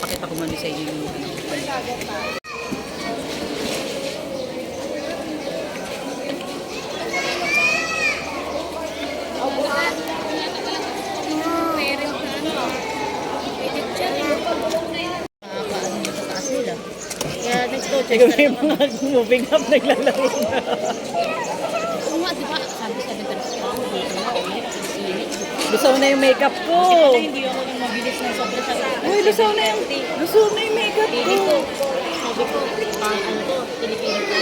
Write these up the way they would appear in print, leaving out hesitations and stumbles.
Papakita ko muna sa inyo yung Kaya next to, ikaw yung mga moving up naglalaro na. kung nga, di ba, sabi 7:30 pa ako dito na, Lusaw na yung makeup ko. hindi ako yung mabilis ng sobra sa Uy, lusaw na yung makeup ko. Dito, sabi ko, ano to, Pilipino to.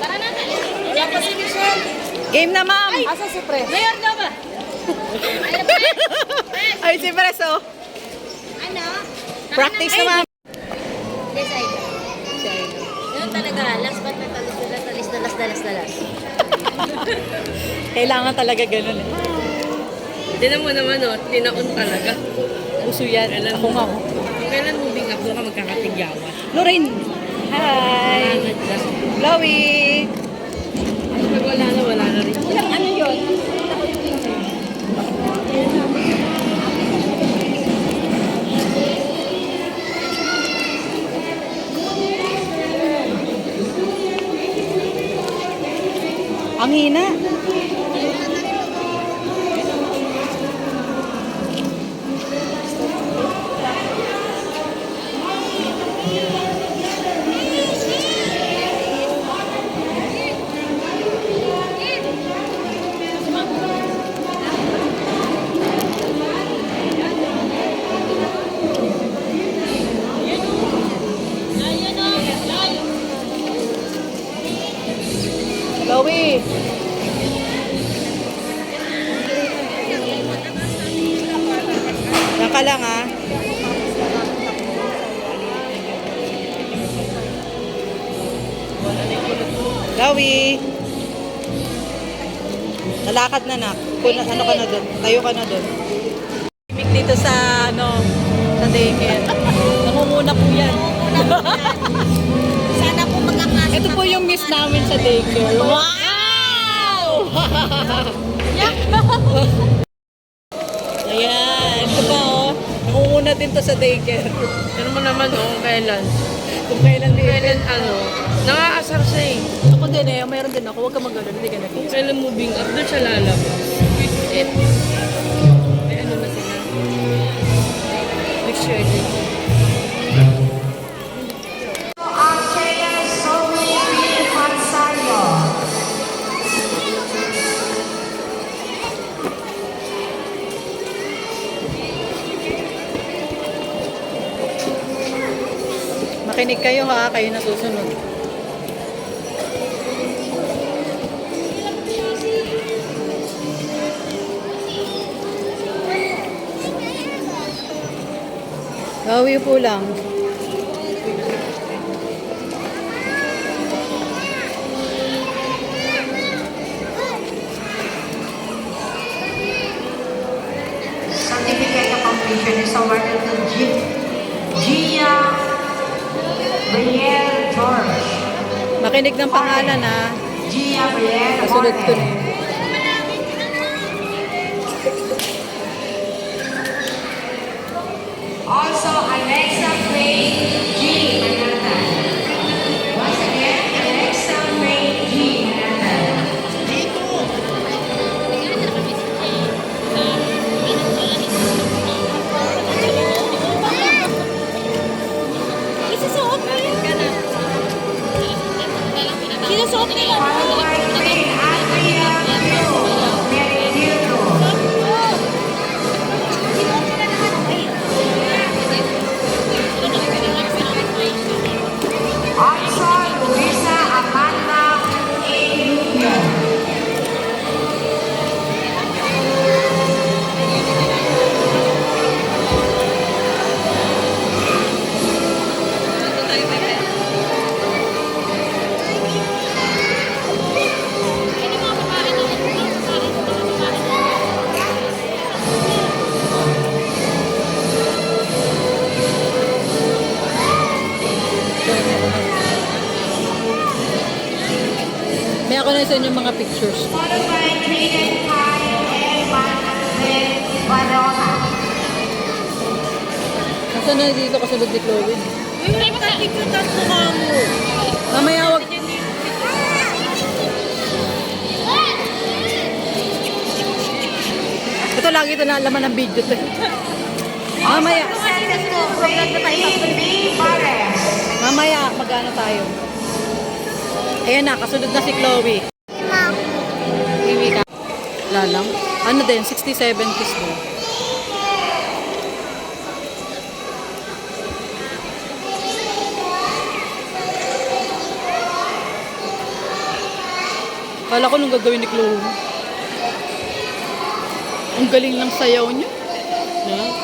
Tara na, wala pa si Michelle. Game na, ma'am. Asa si Pre? Mayor na ba? Ay, si Preso. Ano? Practice na, ma'am. Yes, I know. Yun talaga, last but not least, dalas. Kailangan talaga ganun eh. Tinan mo naman, oh, tinaon talaga. Uso yan. Ako nga. Oh. Kailan moving up, doon ka magkakatigyawan. Lorraine. Hi. Chloe. Pag wala na rin. Ano yun? Ang hina. Chloe. Naka lang ah. Chloe. Nalakad na nak. Ano ka na doon? Tayo ka na doon. Ibig dito sa sa daycare. Nangunguna po yan. Sana po magkakasya. Ito po yung miss namin sa daycare. Wow! Ayan. Ito pa oh. Nangunguna din to sa daycare. Tinan mo naman, oh, kailan. Kung kailan din. Kailan, nangaasar siya eh. Ako din eh. Mayroon din ako. Huwag ka mag-alala. Hindi ka Kung nag-iisa. kailan moving up, doon siya lalabas. With it. May ano na sila. Next year din. Makinig kayo ha. Kayo na susunod. Gawi po lang. Certificate of completion is awarded to Gia Brielle George. Makinig ng pangalan ha. Gia Brielle Kasunod ko na yun. Also, Alexa Ray G. Manhattan. Once again, Alexa Ray G. Manhattan. Isusuot mo yun ka na. Sinusuot mo yun. Qualified Green, Andrea Q. Mary Diego. Also, Luisa Amanda A. Rubio. May ako na sa inyo mga pictures. Followed by Trinidad Kyle L. Barona. Ito na dito kasunod ni Chloe. Uy, wala pa sa ikaw tatlo ka mo. Mamaya wag... Ito lagi ito na laman ng video to. Mamaya, B. Pares. mamaya magano tayo. Ayan na, kasunod na si Chloe. Iwi ka. Lalang. Ano din, 67 piece din. Kala ko nung gagawin ni Chloe. Ang galing lang sayaw niyo.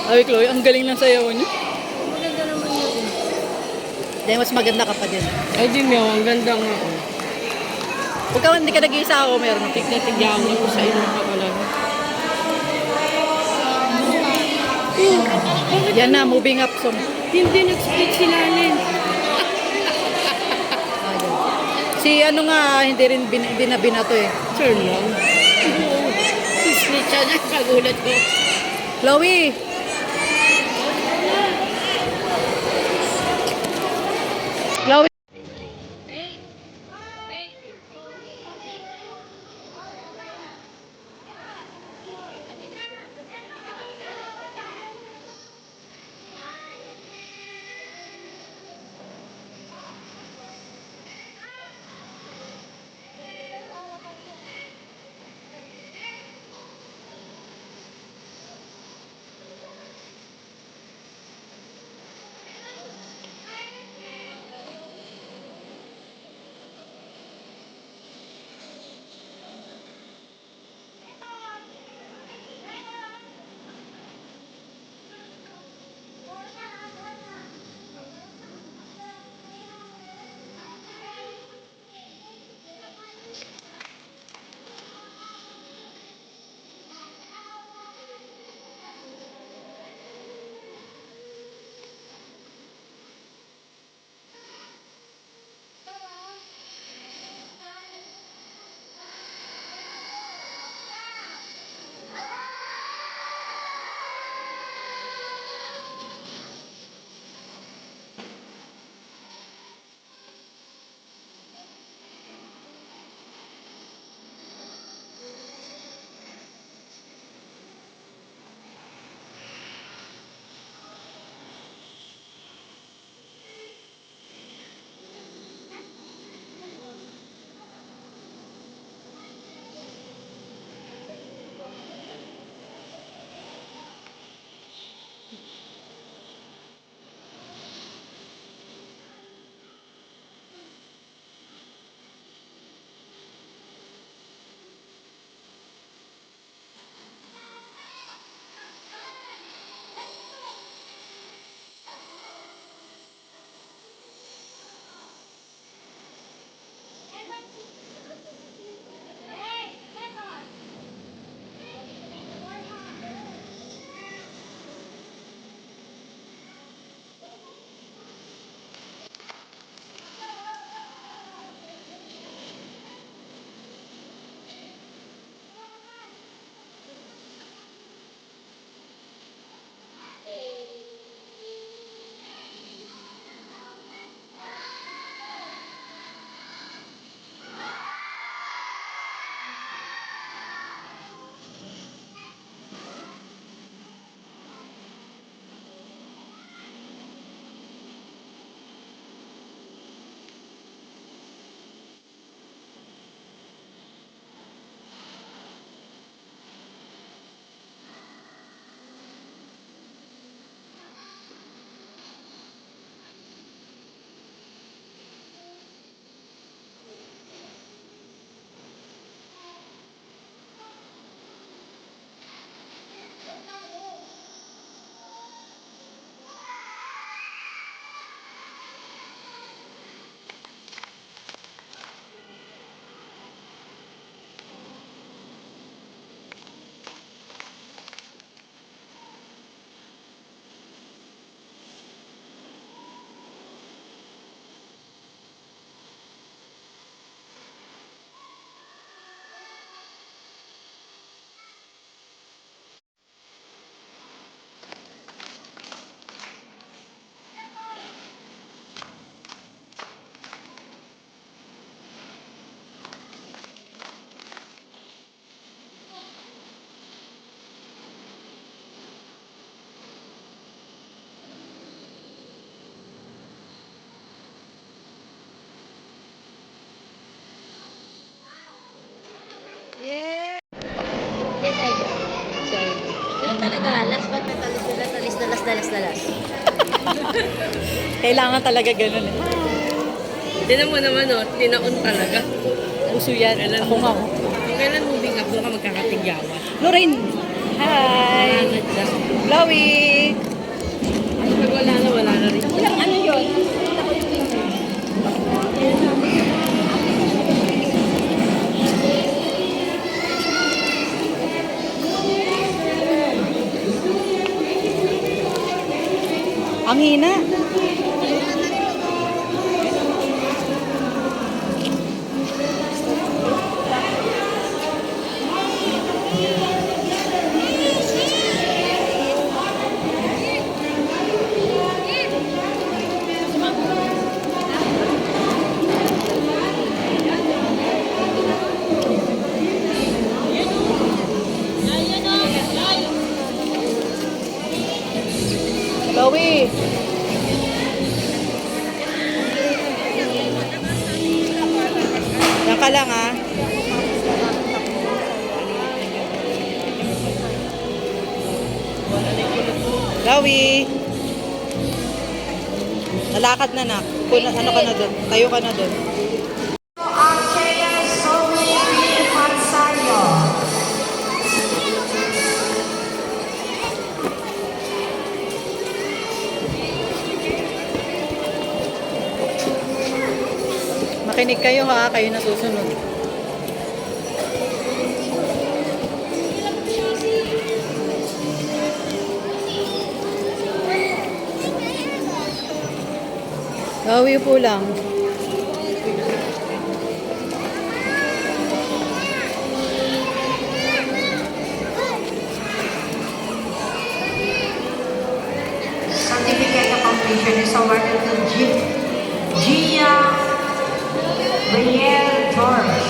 Ay, Chloe, ang galing lang sayaw niyo. Maganda naman yun. Dahil mas maganda ka pa din. Ay, di mo, ang ganda nga. Huwag ka, hindi ka nag-iisa ako, meron. Tignan ko sa inyo pa talaga. Yan na, moving up song. Hindi nag-split si Lalin. Si ano nga, hindi rin binabinato eh. Sure lang. Split siya na, kagulat ko. Chloe! Chloe! Yes, idol. Si Idol. Ganun talaga, last but not least, talis na last. Kailangan talaga ganun eh. Tinan mo naman, oh, tinaon talaga. Uso yan. Ako nga. Oh. Kung kailan moving up, doon ka magkakatigyawan. Lorraine! Hi! Chloe! Pag wala na rin. Ano yun? Ang hina. Chloe! Yan ka lang ah. Chloe! Nalakad na nak. Ano ka na doon? Tayo ka na doon. Archea Somi Pansayo. Makinig kayo ha, kayo na susunod. Gawi po lang. Certificate of completion is awarded to Gia Brielle George.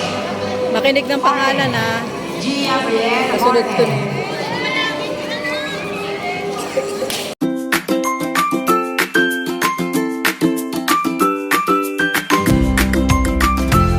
Makinig ng pangalan ha. Gia Brielle Kasunod ko Jorge. na.